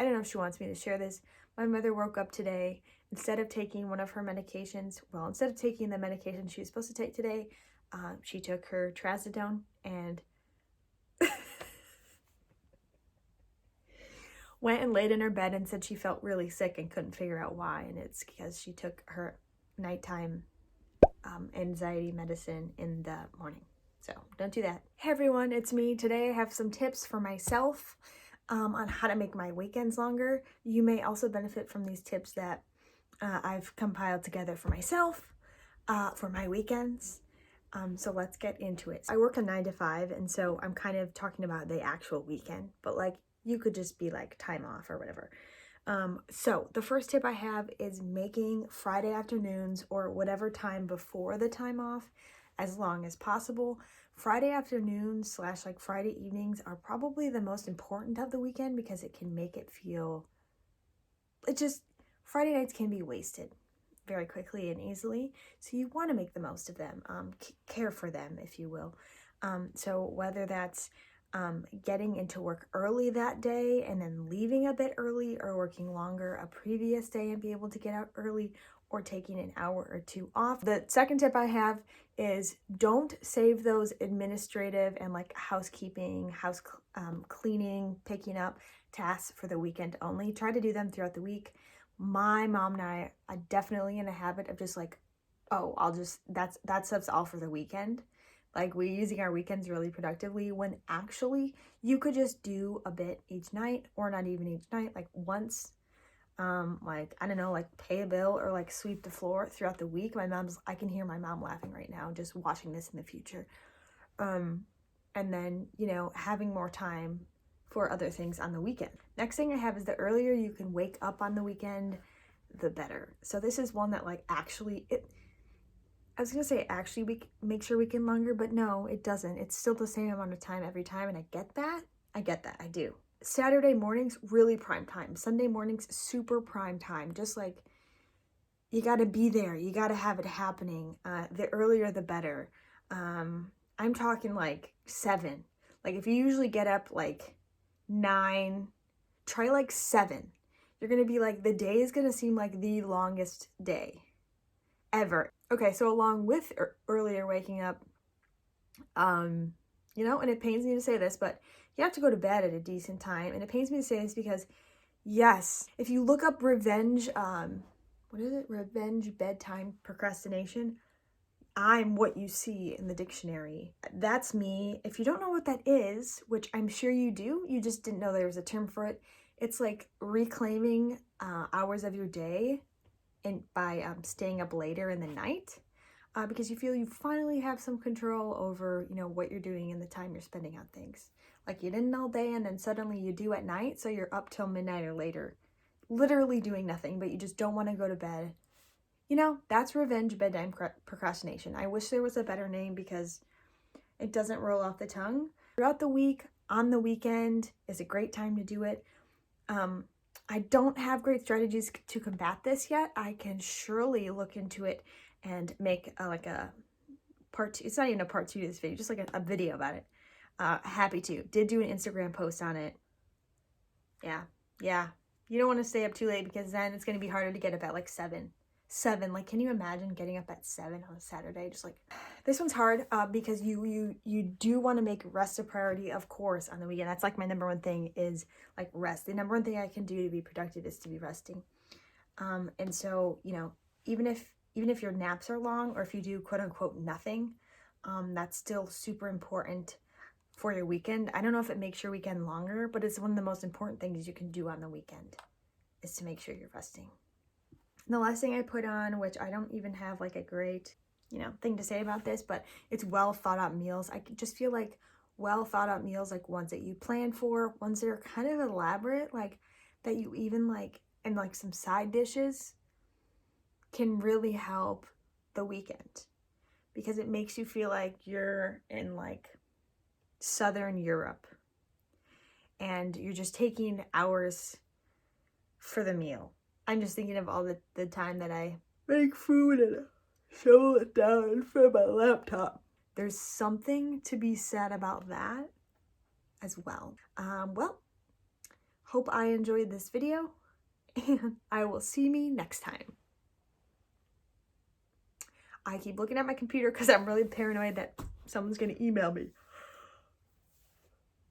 I don't know if she wants me to share this. My mother woke up today, instead of taking one of her medications, instead of taking the medication she was supposed to take today, she took her trazodone and went and laid in her bed and said she felt really sick and couldn't figure out why. And it's because she took her nighttime anxiety medicine in the morning. So don't do that. Hey everyone, it's me. Today I have some tips for myself on how to make my weekends longer. You may also benefit from these tips that I've compiled together for myself for my weekends. So let's get into it. I work a 9 to 5, and so I'm kind of talking about the actual weekend, but like you could just be like time off or whatever. So the first tip I have is making Friday afternoons or whatever time before the time off as long as possible. Friday afternoons / like Friday evenings are probably the most important of the weekend because it can make it feel, Friday nights can be wasted very quickly and easily. So you want to make the most of them, care for them, if you will. So whether that's getting into work early that day and then leaving a bit early, or working longer a previous day and be able to get out early, or taking an hour or 2 off. The second tip I have is don't save those administrative and like housekeeping, cleaning, picking up tasks for the weekend only. Try to do them throughout the week. My mom and I are definitely in a habit of just like, oh, that stuff's all for the weekend. Like we're using our weekends really productively, when actually you could just do a bit each night, or not even each night, like once, like, I don't know, like pay a bill or like sweep the floor throughout the week. I can hear my mom laughing right now, just watching this in the future. And then, having more time for other things on the weekend. Next thing I have is the earlier you can wake up on the weekend, the better. So this is one that like I was going to say actually we make sure weekend longer, but no, it doesn't. It's still the same amount of time every time, and I get that. I do. Saturday mornings, really prime time. Sunday mornings, super prime time. Just like, you got to be there. You got to have it happening. The earlier, the better. I'm talking like 7. Like if you usually get up like 9, try like 7. You're going to be like, the day is going to seem like the longest day ever. Okay, so along with earlier waking up, and it pains me to say this, but you have to go to bed at a decent time. And it pains me to say this because, yes, if you look up revenge bedtime procrastination, I'm what you see in the dictionary. That's me. If you don't know what that is, which I'm sure you do, you just didn't know there was a term for it. It's like reclaiming hours of your day and by staying up later in the night, because you feel you finally have some control over, what you're doing and the time you're spending on things. Like you didn't all day and then suddenly you do at night, so you're up till midnight or later, literally doing nothing, but you just don't want to go to bed. That's revenge bedtime procrastination. I wish there was a better name because it doesn't roll off the tongue. Throughout the week, on the weekend is a great time to do it. I don't have great strategies to combat this yet. I can surely look into it and make a part 2. It's not even a part 2 to this video, just like a video about it. Happy to. Did do an Instagram post on it. Yeah. You don't want to stay up too late because then it's going to be harder to get up at like 7. Like, can you imagine getting up at 7 on a Saturday? Just like, this one's hard because you do want to make rest a priority, of course, on the weekend. That's like my number one thing is like rest. The number one thing I can do to be productive is to be resting. And so, even if your naps are long, or if you do quote unquote nothing, that's still super important for your weekend. I don't know if it makes your weekend longer, but it's one of the most important things you can do on the weekend is to make sure you're resting. And the last thing I put on, which I don't even have like a great, thing to say about this, but it's well thought out meals. I just feel like well thought out meals, like ones that you plan for, ones that are kind of elaborate, like that you even like, and like some side dishes can really help the weekend because it makes you feel like you're in like Southern Europe and you're just taking hours for the meal. I'm just thinking of all the time that I make food and shovel it down in front of my laptop. There's something to be said about that as well. Hope I enjoyed this video, and I will see me next time. I keep looking at my computer because I'm really paranoid that someone's going to email me.